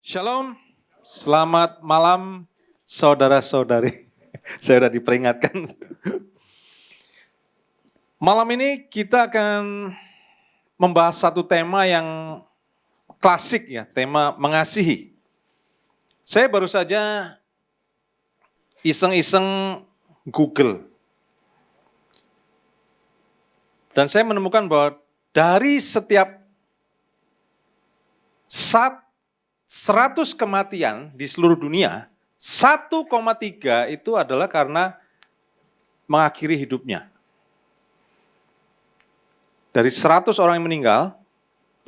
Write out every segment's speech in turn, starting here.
Shalom, selamat malam saudara-saudari. Saya sudah diperingatkan. Malam ini kita akan membahas satu tema yang klasik ya, tema mengasihi. Saya baru saja iseng-iseng Google. Dan saya menemukan bahwa dari setiap 100 kematian di seluruh dunia, 1,3 itu adalah karena mengakhiri hidupnya. Dari 100 orang yang meninggal,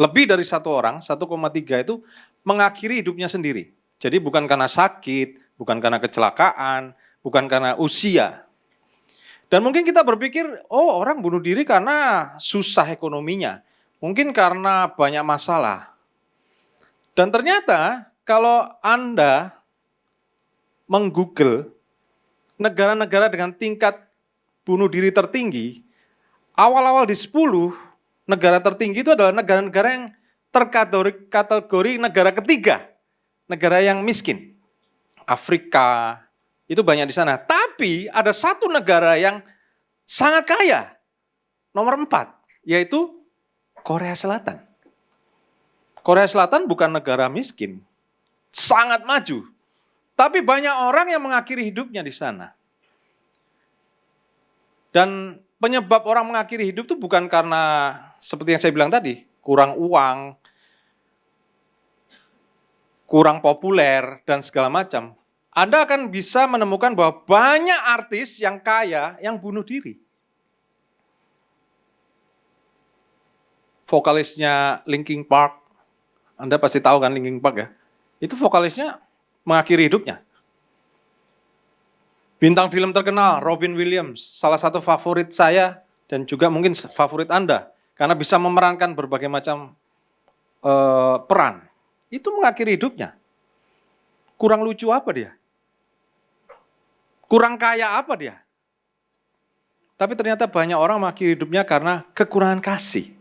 lebih dari 1 orang, 1,3 itu mengakhiri hidupnya sendiri. Jadi bukan karena sakit, bukan karena kecelakaan, bukan karena usia. Dan mungkin kita berpikir, oh orang bunuh diri karena susah ekonominya. Mungkin karena banyak masalah. Dan ternyata kalau Anda meng-Google negara-negara dengan tingkat bunuh diri tertinggi, awal-awal di 10 negara tertinggi itu adalah negara-negara yang terkategori negara ketiga, negara yang miskin. Afrika, itu banyak di sana. Tapi ada satu negara yang sangat kaya, nomor 4, yaitu Korea Selatan. Korea Selatan bukan negara miskin, sangat maju. Tapi banyak orang yang mengakhiri hidupnya di sana. Dan penyebab orang mengakhiri hidup itu bukan karena, seperti yang saya bilang tadi, kurang uang, kurang populer, dan segala macam. Anda akan bisa menemukan bahwa banyak artis yang kaya yang bunuh diri. Vokalisnya Linkin Park, Anda pasti tahu kan Linkin Park ya. Itu vokalisnya mengakhiri hidupnya. Bintang film terkenal Robin Williams, salah satu favorit saya dan juga mungkin favorit Anda. Karena bisa memerankan berbagai macam peran. Itu mengakhiri hidupnya. Kurang lucu apa dia? Kurang kaya apa dia? Tapi ternyata banyak orang mengakhiri hidupnya karena kekurangan kasih.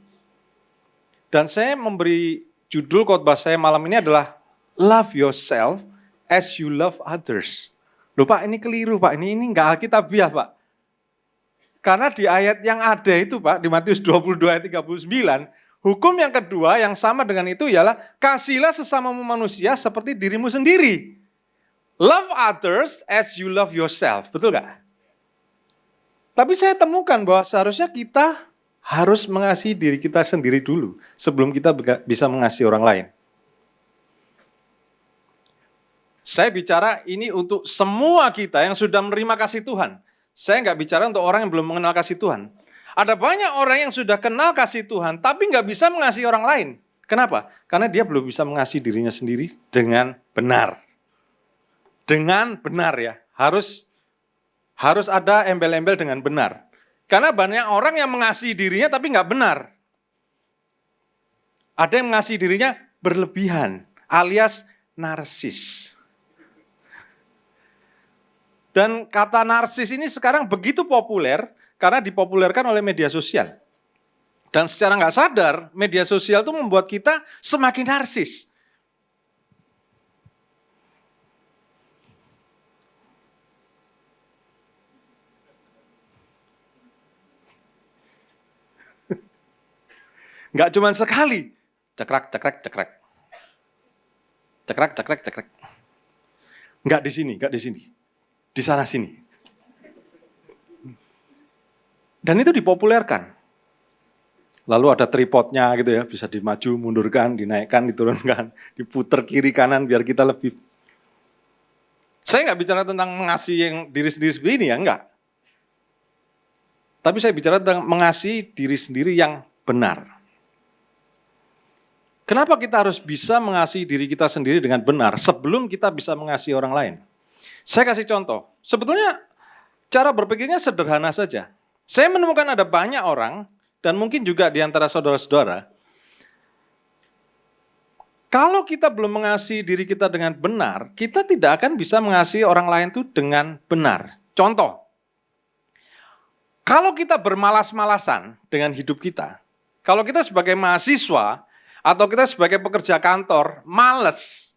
Dan saya memberi judul khotbah saya malam ini adalah Love yourself as you love others. Loh Pak, ini keliru Pak, ini enggak alkitabiah Pak. Karena di ayat yang ada itu Pak, di Matius 22 ayat 39, hukum yang kedua yang sama dengan itu ialah kasihilah sesamamu manusia seperti dirimu sendiri. Love others as you love yourself, betul gak? Tapi saya temukan bahwa seharusnya kita harus mengasihi diri kita sendiri dulu sebelum kita bisa mengasihi orang lain. Saya bicara ini untuk semua kita yang sudah menerima kasih Tuhan. Saya nggak bicara untuk orang yang belum mengenal kasih Tuhan. Ada banyak orang yang sudah kenal kasih Tuhan, tapi nggak bisa mengasihi orang lain. Kenapa? Karena dia belum bisa mengasihi dirinya sendiri dengan benar. Dengan benar ya, harus ada embel-embel dengan benar. Karena banyak orang yang mengasihi dirinya tapi nggak benar. Ada yang mengasihi dirinya berlebihan, alias narsis. Dan kata narsis ini sekarang begitu populer karena dipopulerkan oleh media sosial. Dan secara nggak sadar, media sosial itu membuat kita semakin narsis. Nggak cuma sekali, cekrek. Cekrek. Nggak di sini. Di sana sini. Dan itu dipopulerkan. Lalu ada tripodnya gitu ya, bisa dimaju, mundurkan, dinaikkan, diturunkan, diputer kiri kanan biar kita lebih. Saya nggak bicara tentang mengasihi yang diri sendiri begini ya, enggak. Tapi saya bicara tentang mengasihi diri sendiri yang benar. Kenapa kita harus bisa mengasihi diri kita sendiri dengan benar sebelum kita bisa mengasihi orang lain? Saya kasih contoh. Sebetulnya cara berpikirnya sederhana saja. Saya menemukan ada banyak orang, dan mungkin juga di antara saudara-saudara, kalau kita belum mengasihi diri kita dengan benar, kita tidak akan bisa mengasihi orang lain itu dengan benar. Contoh, kalau kita bermalas-malasan dengan hidup kita, kalau kita sebagai mahasiswa, atau kita sebagai pekerja kantor, males,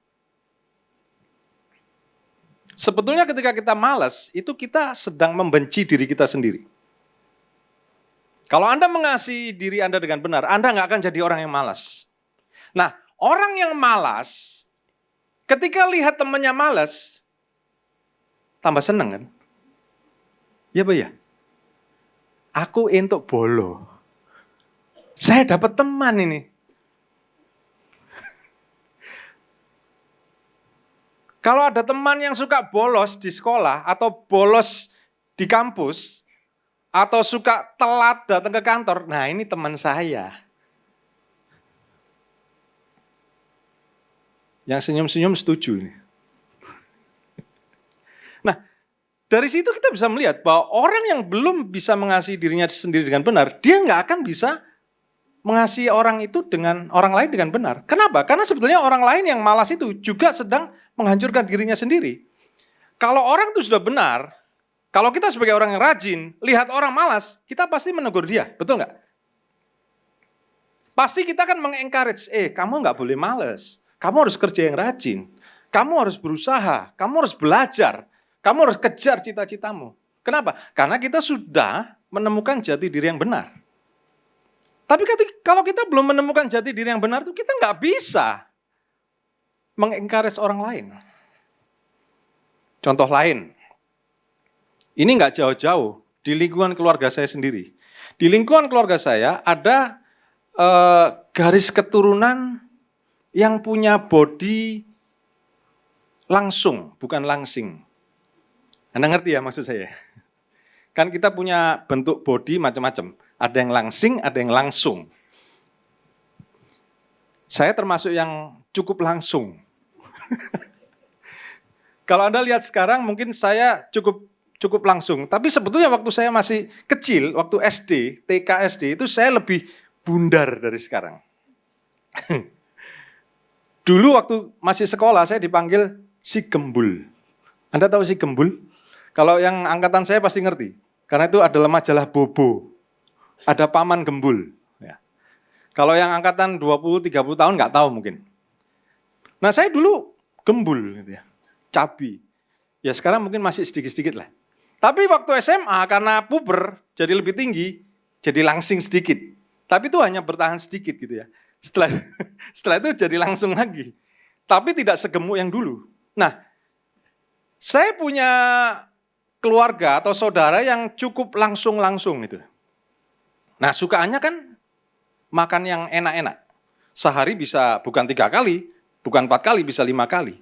Sebetulnya ketika kita malas, itu kita sedang membenci diri kita sendiri. Kalau Anda mengasihi diri Anda dengan benar, Anda nggak akan jadi orang yang malas. Nah, orang yang malas, ketika lihat temannya malas, tambah seneng kan? Ya Pak ya? Aku entuk bolo. Saya dapat teman ini. Kalau ada teman yang suka bolos di sekolah atau bolos di kampus atau suka telat datang ke kantor, nah ini teman saya. Yang senyum-senyum setuju ini. Nah, dari situ kita bisa melihat bahwa orang yang belum bisa mengasihi dirinya sendiri dengan benar, dia nggak akan bisa mengasihi orang itu dengan orang lain dengan benar. Kenapa? Karena sebetulnya orang lain yang malas itu juga sedang menghancurkan dirinya sendiri. Kalau orang itu sudah benar, kalau kita sebagai orang yang rajin, lihat orang malas, kita pasti menegur dia, betul nggak? Pasti kita akan meng-encourage, kamu nggak boleh malas, kamu harus kerja yang rajin, kamu harus berusaha, kamu harus belajar, kamu harus kejar cita-citamu. Kenapa? Karena kita sudah menemukan jati diri yang benar. Tapi kalau kita belum menemukan jati diri yang benar, itu kita nggak bisa meng-encourage orang lain. Contoh lain, ini nggak jauh-jauh di lingkungan keluarga saya sendiri. Di lingkungan keluarga saya ada garis keturunan yang punya body langsung, bukan langsing. Anda ngerti ya maksud saya? Kan kita punya bentuk body macam-macam. Ada yang langsing, ada yang langsung. Saya termasuk yang cukup langsung. Kalau Anda lihat sekarang mungkin saya cukup langsung. Tapi sebetulnya waktu saya masih kecil, waktu SD, TK SD, itu saya lebih bundar dari sekarang. Dulu waktu masih sekolah saya dipanggil si gembul. Anda tahu si gembul? Kalau yang angkatan saya pasti ngerti. Karena itu adalah majalah Bobo. Ada paman gembul. Ya. Kalau yang angkatan 20-30 tahun nggak tahu mungkin. Nah saya dulu gembul, gitu ya, cabi. Ya sekarang mungkin masih sedikit-sedikit lah. Tapi waktu SMA karena puber jadi lebih tinggi, jadi langsing sedikit. Tapi itu hanya bertahan sedikit gitu ya. Setelah itu jadi langsung lagi. Tapi tidak segemuk yang dulu. Nah, saya punya keluarga atau saudara yang cukup langsung itu. Nah, sukaannya kan makan yang enak-enak. Sehari bisa bukan 3 kali, bukan 4 kali, bisa 5 kali.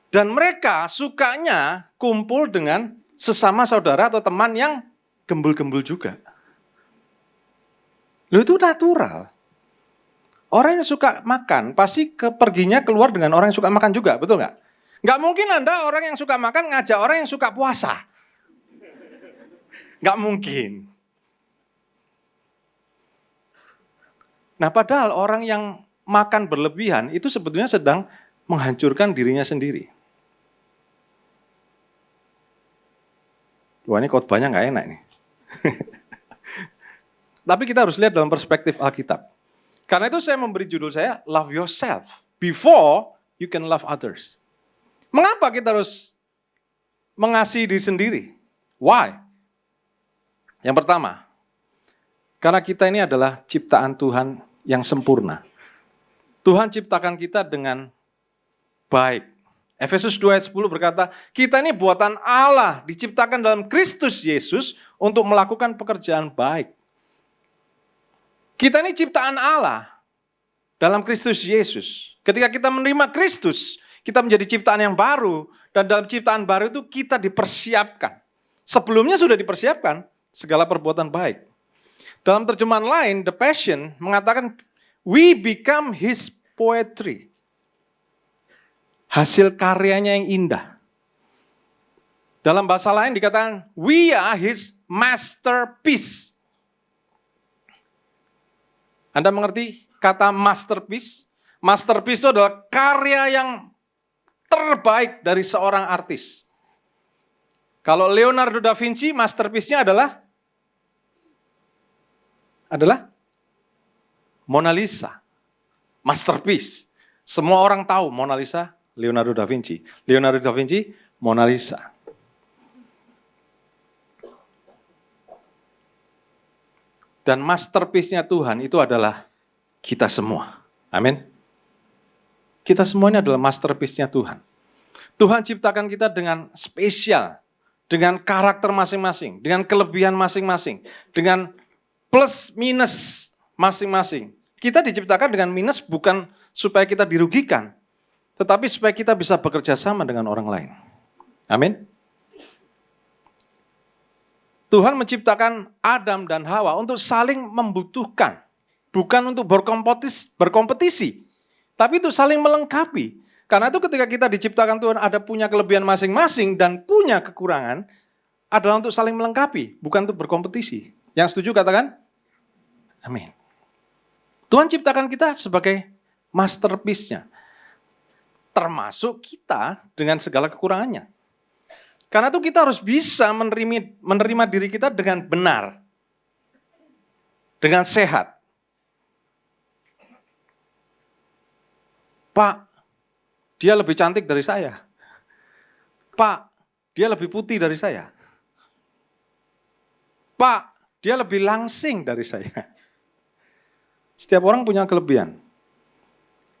Dan mereka sukanya kumpul dengan sesama saudara atau teman yang gembul-gembul juga. Loh itu natural. Orang yang suka makan pasti perginya keluar dengan orang yang suka makan juga, betul nggak? Nggak mungkin Anda orang yang suka makan ngajak orang yang suka puasa. Nggak mungkin. Nah padahal orang yang makan berlebihan itu sebetulnya sedang menghancurkan dirinya sendiri. Wah ini khotbahnya nggak enak nih. Tapi kita harus lihat dalam perspektif Alkitab. Karena itu saya memberi judul saya, Love Yourself Before You Can Love Others. Mengapa kita harus mengasihi diri sendiri? Why? Yang pertama, karena kita ini adalah ciptaan Tuhan yang sempurna. Tuhan ciptakan kita dengan baik. Efesus 2 ayat 10 berkata, kita ini buatan Allah, diciptakan dalam Kristus Yesus untuk melakukan pekerjaan baik. Kita ini ciptaan Allah dalam Kristus Yesus. Ketika kita menerima Kristus, kita menjadi ciptaan yang baru. Dan dalam ciptaan baru itu kita dipersiapkan. Sebelumnya sudah dipersiapkan segala perbuatan baik. Dalam terjemahan lain, The Passion mengatakan, we become His poetry. Hasil karyanya yang indah. Dalam bahasa lain dikatakan, we are His masterpiece. Anda mengerti kata masterpiece? Masterpiece itu adalah karya yang terbaik dari seorang artis. Kalau Leonardo da Vinci, masterpiece-nya adalah Mona Lisa. Masterpiece. Semua orang tahu Mona Lisa, Leonardo da Vinci. Leonardo da Vinci, Mona Lisa. Dan masterpiece-nya Tuhan itu adalah kita semua. Amin. Kita semua ini adalah masterpiece-nya Tuhan. Tuhan ciptakan kita dengan spesial, dengan karakter masing-masing, dengan kelebihan masing-masing, dengan plus minus masing-masing. Kita diciptakan dengan minus bukan supaya kita dirugikan, tetapi supaya kita bisa bekerja sama dengan orang lain. Amin. Tuhan menciptakan Adam dan Hawa untuk saling membutuhkan, bukan untuk berkompetisi, tapi itu saling melengkapi. Karena itu ketika kita diciptakan Tuhan ada punya kelebihan masing-masing dan punya kekurangan, adalah untuk saling melengkapi, bukan untuk berkompetisi. Yang setuju katakan? Amin. Tuhan ciptakan kita sebagai masterpiece-nya, termasuk kita dengan segala kekurangannya. Karena itu kita harus bisa menerima diri kita dengan benar, dengan sehat. Pak, dia lebih cantik dari saya. Pak, dia lebih putih dari saya. Pak, dia lebih langsing dari saya. Setiap orang punya kelebihan.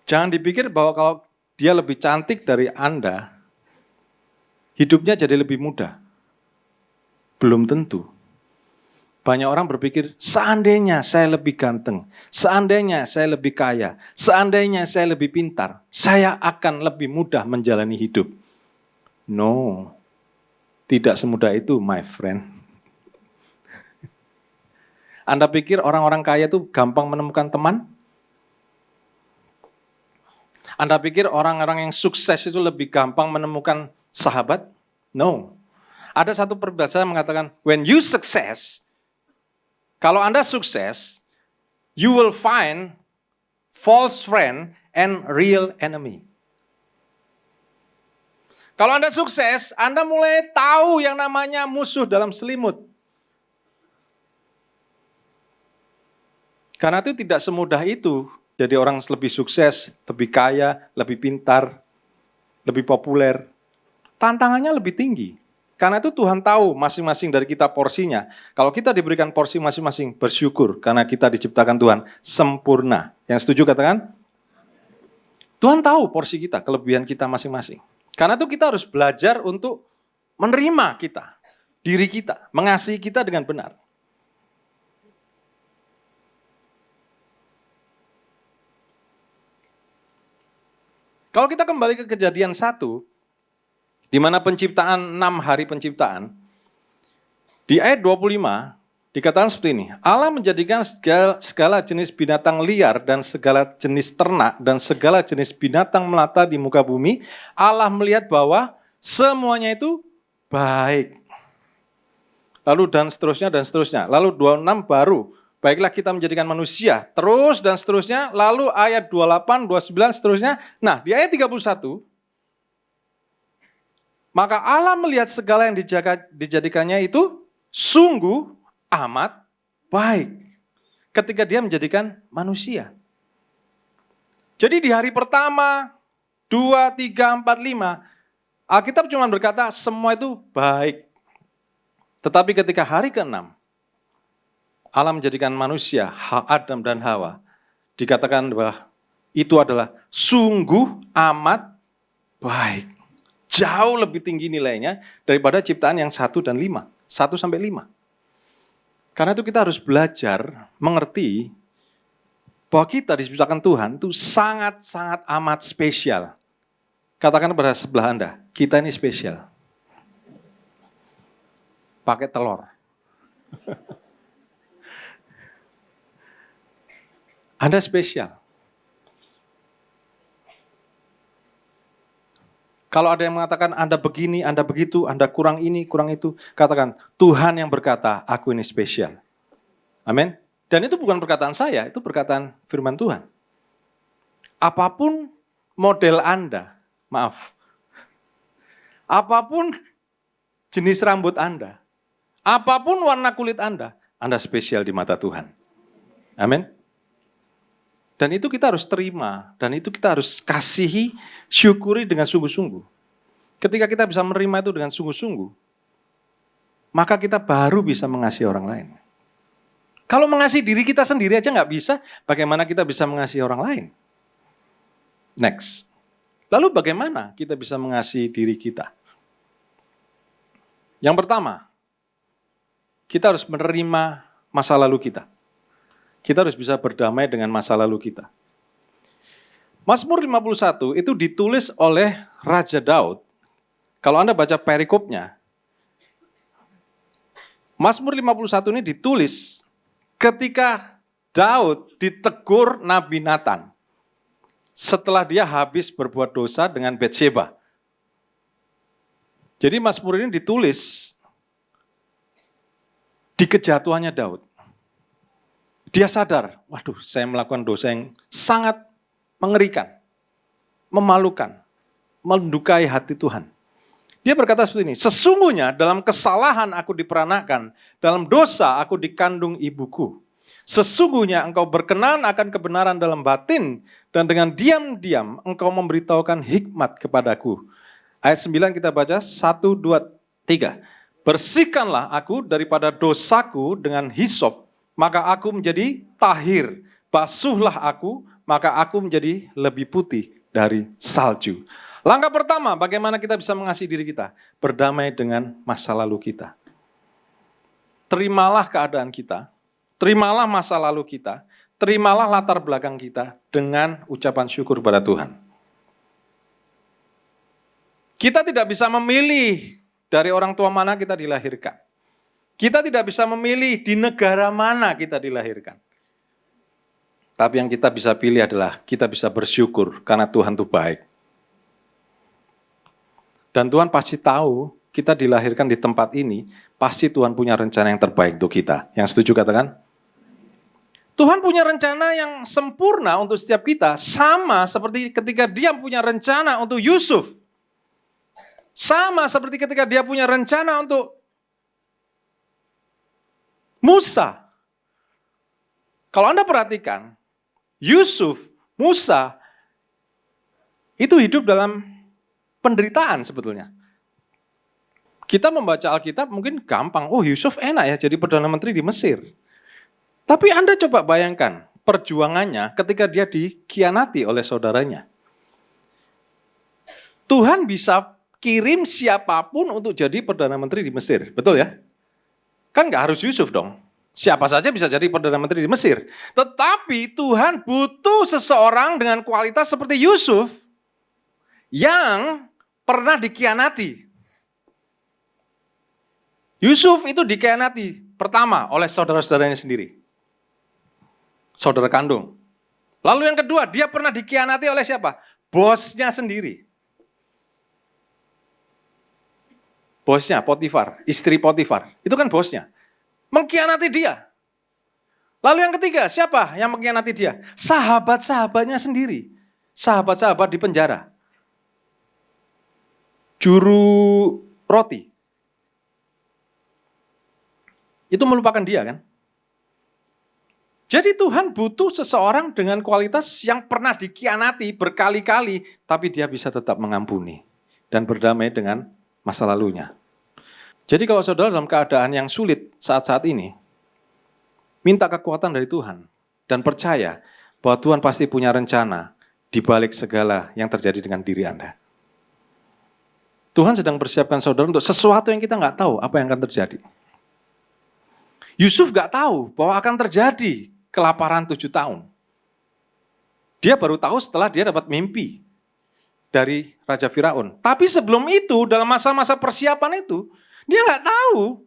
Jangan dipikir bahwa kalau dia lebih cantik dari Anda, hidupnya jadi lebih mudah. Belum tentu. Banyak orang berpikir, seandainya saya lebih ganteng, seandainya saya lebih kaya, seandainya saya lebih pintar, saya akan lebih mudah menjalani hidup. No, tidak semudah itu, my friend. Anda pikir orang-orang kaya itu gampang menemukan teman? Anda pikir orang-orang yang sukses itu lebih gampang menemukan sahabat? No. Ada satu peribahasa yang mengatakan, when you success, kalau Anda sukses, you will find false friend and real enemy. Kalau Anda sukses, Anda mulai tahu yang namanya musuh dalam selimut. Karena itu tidak semudah itu jadi orang lebih sukses, lebih kaya, lebih pintar, lebih populer. Tantangannya lebih tinggi. Karena itu Tuhan tahu masing-masing dari kita porsinya. Kalau kita diberikan porsi masing-masing, bersyukur karena kita diciptakan Tuhan sempurna. Yang setuju katakan? Tuhan tahu porsi kita, kelebihan kita masing-masing. Karena itu kita harus belajar untuk menerima kita, diri kita, mengasihi kita dengan benar. Kalau kita kembali ke Kejadian 1, di mana penciptaan 6 hari penciptaan, di ayat 25 dikatakan seperti ini, Allah menjadikan segala jenis binatang liar dan segala jenis ternak dan segala jenis binatang melata di muka bumi, Allah melihat bahwa semuanya itu baik. Lalu dan seterusnya. Lalu 26 baru, baiklah kita menjadikan manusia, terus dan seterusnya, lalu ayat 28, 29, seterusnya. Nah, di ayat 31, maka Allah melihat segala yang dijadikannya itu sungguh amat baik ketika dia menjadikan manusia. Jadi di hari pertama, 2, 3, 4, 5, Alkitab cuma berkata semua itu baik. Tetapi ketika hari ke-6, Allah menjadikan manusia, Adam dan Hawa, dikatakan bahwa itu adalah sungguh amat baik. Jauh lebih tinggi nilainya daripada ciptaan yang 1 dan 5, 1 sampai 5. Karena itu kita harus belajar mengerti bahwa kita diciptakan Tuhan itu sangat-sangat amat spesial. Katakan pada sebelah Anda, kita ini spesial. Pakai telur. Anda spesial. Kalau ada yang mengatakan Anda begini, Anda begitu, Anda kurang ini, kurang itu, katakan Tuhan yang berkata, aku ini spesial. Amin. Dan itu bukan perkataan saya, itu perkataan firman Tuhan. Apapun model Anda, maaf, apapun jenis rambut Anda, apapun warna kulit Anda spesial di mata Tuhan. Amin. Dan itu kita harus terima, dan itu kita harus kasihi, syukuri dengan sungguh-sungguh. Ketika kita bisa menerima itu dengan sungguh-sungguh, maka kita baru bisa mengasihi orang lain. Kalau mengasihi diri kita sendiri aja nggak bisa, bagaimana kita bisa mengasihi orang lain? Next. Lalu bagaimana kita bisa mengasihi diri kita? Yang pertama, kita harus menerima masa lalu kita. Kita harus bisa berdamai dengan masa lalu kita. Mazmur 51 itu ditulis oleh Raja Daud. Kalau Anda baca perikopnya, Mazmur 51 ini ditulis ketika Daud ditegur Nabi Nathan setelah dia habis berbuat dosa dengan Batsheba. Jadi Mazmur ini ditulis di kejatuhannya Daud. Dia sadar, waduh, saya melakukan dosa yang sangat mengerikan, memalukan, mendukai hati Tuhan. Dia berkata seperti ini, sesungguhnya dalam kesalahan aku diperanakan, dalam dosa aku dikandung ibuku. Sesungguhnya engkau berkenan akan kebenaran dalam batin, dan dengan diam-diam engkau memberitahukan hikmat kepadaku. Ayat 9 kita baca, 1, 2, 3. Bersihkanlah aku daripada dosaku dengan hisop, maka aku menjadi tahir. Basuhlah aku, maka aku menjadi lebih putih dari salju. Langkah pertama, bagaimana kita bisa mengasihi diri kita? Berdamai dengan masa lalu kita. Terimalah keadaan kita, terimalah masa lalu kita, terimalah latar belakang kita dengan ucapan syukur pada Tuhan. Kita tidak bisa memilih dari orang tua mana kita dilahirkan. Kita tidak bisa memilih di negara mana kita dilahirkan. Tapi yang kita bisa pilih adalah kita bisa bersyukur karena Tuhan itu baik. Dan Tuhan pasti tahu kita dilahirkan di tempat ini, pasti Tuhan punya rencana yang terbaik untuk kita. Yang setuju katakan? Tuhan punya rencana yang sempurna untuk setiap kita, sama seperti ketika Dia punya rencana untuk Yusuf. Sama seperti ketika Dia punya rencana untuk Musa. Kalau Anda perhatikan, Yusuf, Musa, itu hidup dalam penderitaan sebetulnya. Kita membaca Alkitab mungkin gampang, oh Yusuf enak ya jadi Perdana Menteri di Mesir. Tapi Anda coba bayangkan perjuangannya ketika dia dikhianati oleh saudaranya. Tuhan bisa kirim siapapun untuk jadi Perdana Menteri di Mesir, betul ya? Kan nggak harus Yusuf dong. Siapa saja bisa jadi Perdana Menteri di Mesir. Tetapi Tuhan butuh seseorang dengan kualitas seperti Yusuf yang pernah dikhianati. Yusuf itu dikhianati pertama oleh saudara-saudaranya sendiri. Saudara kandung. Lalu yang kedua, dia pernah dikhianati oleh siapa? Bosnya sendiri. Bosnya Potifar, istri Potifar. Itu kan bosnya. Mengkhianati dia. Lalu yang ketiga, siapa yang mengkhianati dia? Sahabat-sahabatnya sendiri. Sahabat-sahabat di penjara. Juru roti. Itu melupakan dia kan? Jadi Tuhan butuh seseorang dengan kualitas yang pernah dikhianati berkali-kali, tapi dia bisa tetap mengampuni dan berdamai dengan masa lalunya. Jadi kalau saudara dalam keadaan yang sulit saat-saat ini, minta kekuatan dari Tuhan dan percaya bahwa Tuhan pasti punya rencana di balik segala yang terjadi dengan diri Anda. Tuhan sedang persiapkan saudara untuk sesuatu yang kita nggak tahu apa yang akan terjadi. Yusuf nggak tahu bahwa akan terjadi kelaparan 7 tahun. Dia baru tahu setelah dia dapat mimpi dari Raja Firaun. Tapi sebelum itu, dalam masa-masa persiapan itu, dia nggak tahu.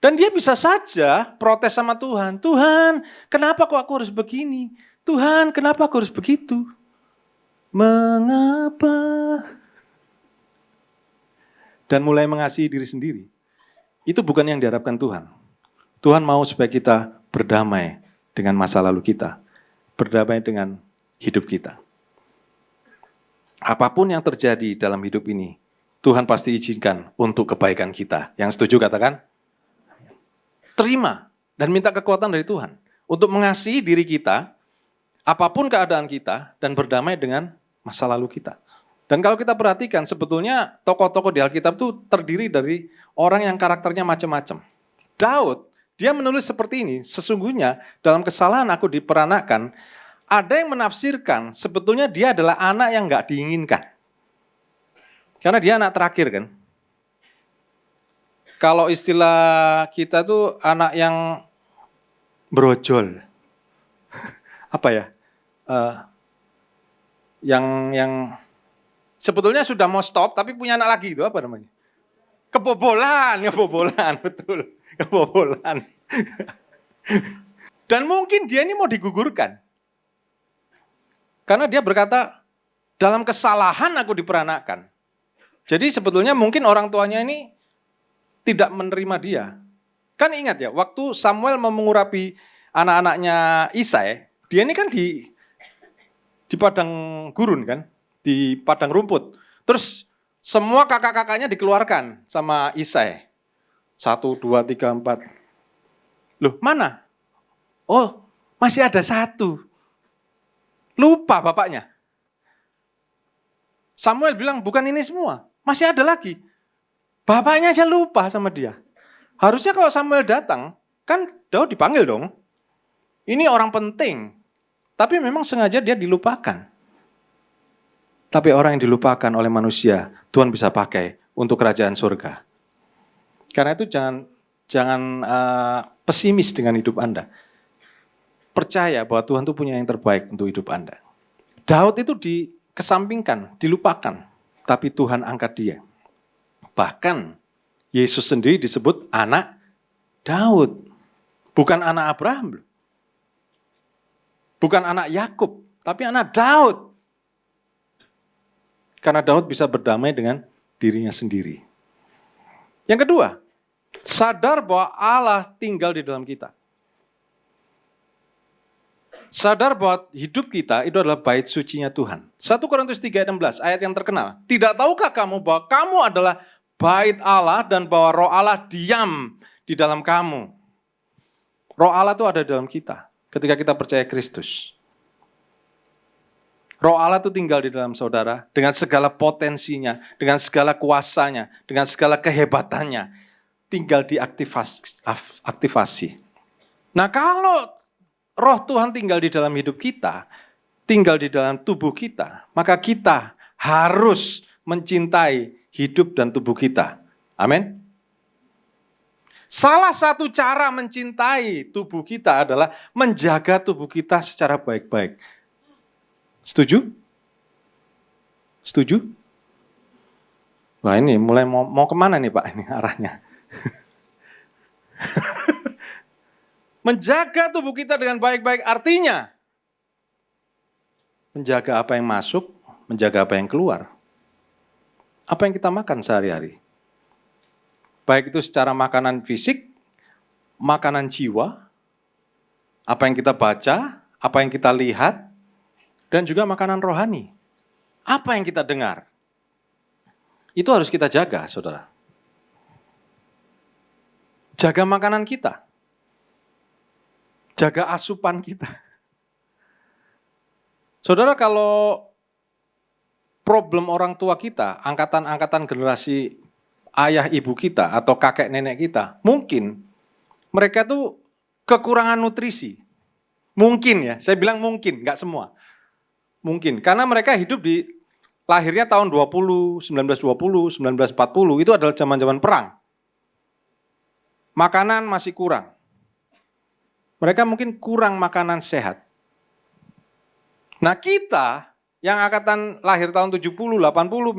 Dan dia bisa saja protes sama Tuhan. Tuhan, kenapa kok aku harus begini? Tuhan, kenapa aku harus begitu? Mengapa? Dan mulai mengasihi diri sendiri. Itu bukan yang diharapkan Tuhan. Tuhan mau supaya kita berdamai dengan masa lalu kita, berdamai dengan hidup kita. Apapun yang terjadi dalam hidup ini, Tuhan pasti izinkan untuk kebaikan kita. Yang setuju katakan? Terima dan minta kekuatan dari Tuhan untuk mengasihi diri kita, apapun keadaan kita, dan berdamai dengan masa lalu kita. Dan kalau kita perhatikan, sebetulnya tokoh-tokoh di Alkitab itu terdiri dari orang yang karakternya macam-macam. Daud, dia menulis seperti ini, sesungguhnya dalam kesalahan aku diperanakan, ada yang menafsirkan sebetulnya dia adalah anak yang nggak diinginkan. Karena dia anak terakhir kan. Kalau istilah kita tuh anak yang brojol. Apa ya? Yang sebetulnya sudah mau stop tapi punya anak lagi, itu apa namanya? Kebobolan, betul. Kebobolan. Dan mungkin dia ini mau digugurkan. Karena dia berkata, dalam kesalahan aku diperanakan. Jadi sebetulnya mungkin orang tuanya ini tidak menerima dia. Kan ingat ya, waktu Samuel mengurapi anak-anaknya Isai, dia ini kan di padang gurun kan, di padang rumput. Terus semua kakak-kakaknya dikeluarkan sama Isai. 1, 2, 3, 4. Loh, mana? Oh, masih ada 1. Lupa bapaknya. Samuel bilang, bukan ini semua. Masih ada lagi. Bapaknya aja lupa sama dia. Harusnya kalau Samuel datang, kan Daud dipanggil dong. Ini orang penting. Tapi memang sengaja dia dilupakan. Tapi orang yang dilupakan oleh manusia, Tuhan bisa pakai untuk kerajaan surga. Karena itu jangan pesimis dengan hidup Anda. Percaya bahwa Tuhan itu punya yang terbaik untuk hidup Anda. Daud itu dikesampingkan, dilupakan. Tapi Tuhan angkat dia. Bahkan Yesus sendiri disebut anak Daud. Bukan anak Abraham. Bukan anak Yakub, tapi anak Daud. Karena Daud bisa berdamai dengan dirinya sendiri. Yang kedua, sadar bahwa Allah tinggal di dalam kita. Sadar bahwa hidup kita itu adalah bait sucinya Tuhan. 1 Korintus 3:16, ayat yang terkenal. Tidak tahukah kamu bahwa kamu adalah bait Allah dan bahwa Roh Allah diam di dalam kamu. Roh Allah itu ada di dalam kita ketika kita percaya Kristus. Roh Allah itu tinggal di dalam saudara dengan segala potensinya, dengan segala kuasanya, dengan segala kehebatannya. Tinggal diaktifasi. Nah kalau Roh Tuhan tinggal di dalam hidup kita, tinggal di dalam tubuh kita, maka kita harus mencintai hidup dan tubuh kita. Amin. Salah satu cara mencintai tubuh kita adalah menjaga tubuh kita secara baik-baik. Setuju? Setuju? Wah ini mulai mau kemana nih Pak ini arahnya? Menjaga tubuh kita dengan baik-baik artinya menjaga apa yang masuk, menjaga apa yang keluar. Apa yang kita makan sehari-hari. Baik itu secara makanan fisik, makanan jiwa, apa yang kita baca, apa yang kita lihat, dan juga makanan rohani. Apa yang kita dengar. Itu harus kita jaga, saudara. Jaga makanan kita. Jaga asupan kita. Saudara, kalau problem orang tua kita, angkatan-angkatan generasi ayah ibu kita atau kakek nenek kita, mungkin mereka tuh kekurangan nutrisi. Mungkin ya, saya bilang mungkin, nggak semua. Mungkin, karena mereka hidup di lahirnya tahun 1920, 1940, itu adalah zaman-zaman perang. Makanan masih kurang. Mereka mungkin kurang makanan sehat. Nah kita yang angkatan lahir tahun 70, 80,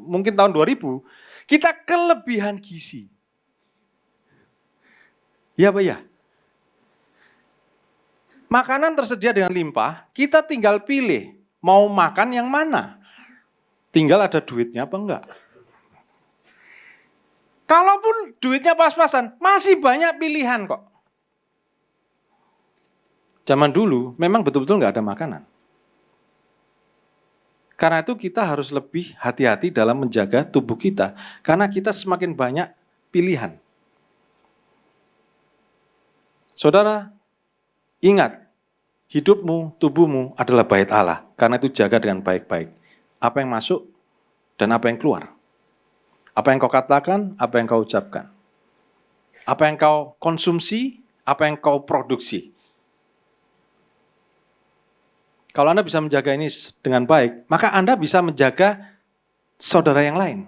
mungkin tahun 2000, kita kelebihan gizi. Ya Pak ya? Makanan tersedia dengan limpah, kita tinggal pilih mau makan yang mana. Tinggal ada duitnya apa enggak. Kalaupun duitnya pas-pasan, masih banyak pilihan kok. Zaman dulu memang betul-betul nggak ada makanan. Karena itu kita harus lebih hati-hati dalam menjaga tubuh kita. Karena kita semakin banyak pilihan. Saudara, ingat, hidupmu, tubuhmu adalah bait Allah. Karena itu jaga dengan baik-baik. Apa yang masuk, dan apa yang keluar. Apa yang kau katakan, apa yang kau ucapkan. Apa yang kau konsumsi, apa yang kau produksi. Kalau Anda bisa menjaga ini dengan baik, maka Anda bisa menjaga saudara yang lain.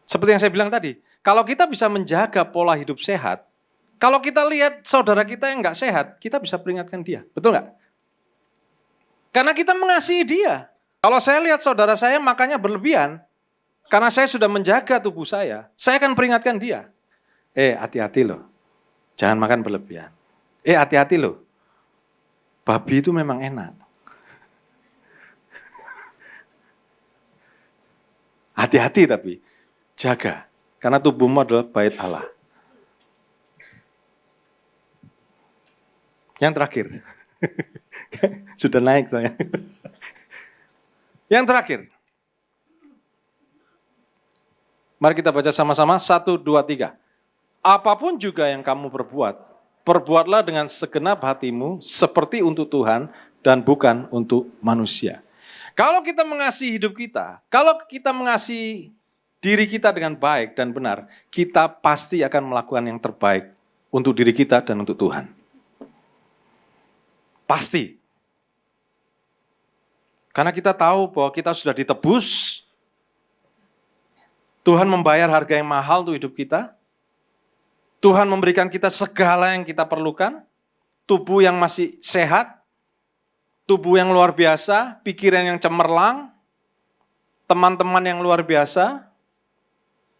Seperti yang saya bilang tadi, kalau kita bisa menjaga pola hidup sehat, kalau kita lihat saudara kita yang nggak sehat, kita bisa peringatkan dia. Betul nggak? Karena kita mengasihi dia. Kalau saya lihat saudara saya makannya berlebihan, karena saya sudah menjaga tubuh saya akan peringatkan dia. Hati-hati loh, jangan makan berlebihan. Hati-hati loh, babi itu memang enak. Hati-hati tapi, jaga. Karena tubuhmu adalah bait Allah. Yang terakhir. Sudah naik soalnya. Yang terakhir. Mari kita baca sama-sama. 1, 2, 3. Apapun juga yang kamu perbuat, perbuatlah dengan segenap hatimu seperti untuk Tuhan dan bukan untuk manusia. Kalau kita mengasihi hidup kita, kalau kita mengasihi diri kita dengan baik dan benar, kita pasti akan melakukan yang terbaik untuk diri kita dan untuk Tuhan. Pasti. Karena kita tahu bahwa kita sudah ditebus, Tuhan membayar harga yang mahal untuk hidup kita, Tuhan memberikan kita segala yang kita perlukan, tubuh yang masih sehat, tubuh yang luar biasa, pikiran yang cemerlang, teman-teman yang luar biasa.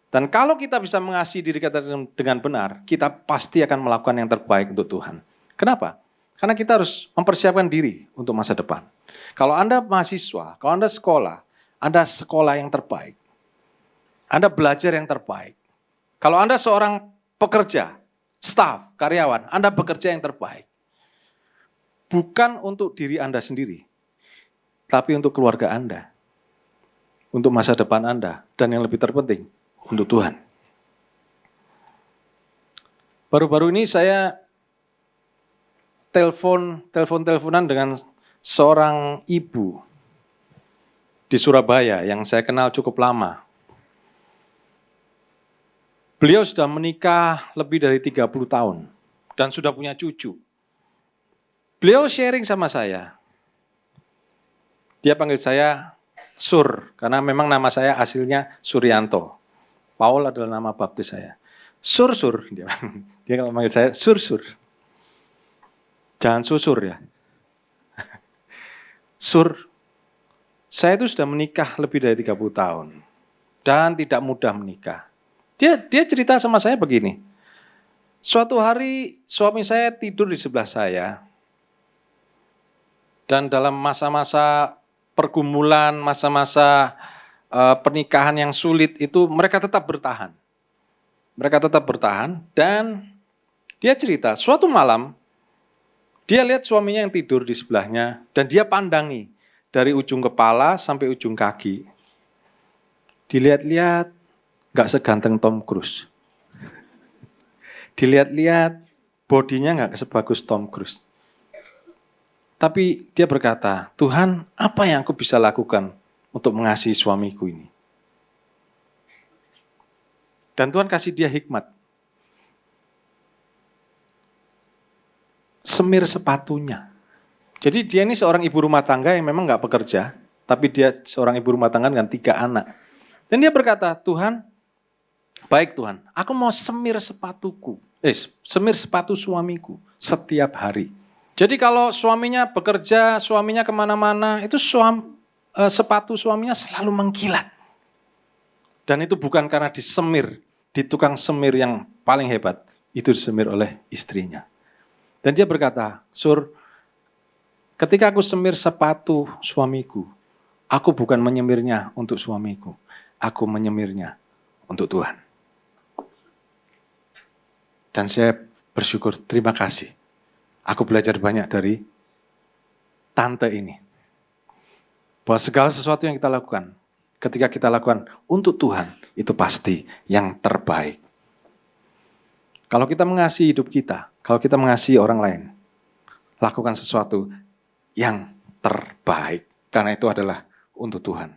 Dan kalau kita bisa mengasihi diri kita dengan benar, kita pasti akan melakukan yang terbaik untuk Tuhan. Kenapa? Karena kita harus mempersiapkan diri untuk masa depan. Kalau Anda mahasiswa, kalau Anda sekolah yang terbaik. Anda belajar yang terbaik. Kalau Anda seorang pekerja, staf, karyawan, Anda bekerja yang terbaik. Bukan untuk diri Anda sendiri, tapi untuk keluarga Anda, untuk masa depan Anda, dan yang lebih terpenting, untuk Tuhan. Baru-baru ini saya teleponan dengan seorang ibu di Surabaya yang saya kenal cukup lama. Beliau sudah menikah lebih dari 30 tahun dan sudah punya cucu. Beliau sharing sama saya. Dia panggil saya Sur, karena memang nama saya aslinya Suryanto. Paul adalah nama baptis saya. Sur, dia kalau panggil saya Sur. Jangan susur ya. Sur, saya itu sudah menikah lebih dari 30 tahun dan tidak mudah menikah. Dia cerita sama saya begini. Suatu hari suami saya tidur di sebelah saya. Dan dalam masa-masa pergumulan, masa-masa pernikahan yang sulit itu mereka tetap bertahan. Dan dia cerita, suatu malam dia lihat suaminya yang tidur di sebelahnya dan dia pandangi dari ujung kepala sampai ujung kaki. Dilihat-lihat, gak seganteng Tom Cruise. Dilihat-lihat, bodinya gak sebagus Tom Cruise. Tapi dia berkata, Tuhan, apa yang aku bisa lakukan untuk mengasihi suamiku ini? Dan Tuhan kasih dia hikmat. Semir sepatunya. Jadi dia ini seorang ibu rumah tangga yang memang gak bekerja, tapi dia seorang ibu rumah tangga dengan 3 anak. Dan dia berkata, Tuhan, baik Tuhan, aku mau semir sepatu suamiku setiap hari. Jadi kalau suaminya bekerja, suaminya kemana-mana, itu sepatu suaminya selalu mengkilat. Dan itu bukan karena disemir, di tukang semir yang paling hebat, itu disemir oleh istrinya. Dan dia berkata, Sur, ketika aku semir sepatu suamiku, aku bukan menyemirnya untuk suamiku, aku menyemirnya untuk Tuhan. Dan saya bersyukur, terima kasih. Aku belajar banyak dari tante ini. Bahwa segala sesuatu yang kita lakukan, ketika kita lakukan untuk Tuhan, itu pasti yang terbaik. Kalau kita mengasihi hidup kita, kalau kita mengasihi orang lain, lakukan sesuatu yang terbaik. Karena itu adalah untuk Tuhan.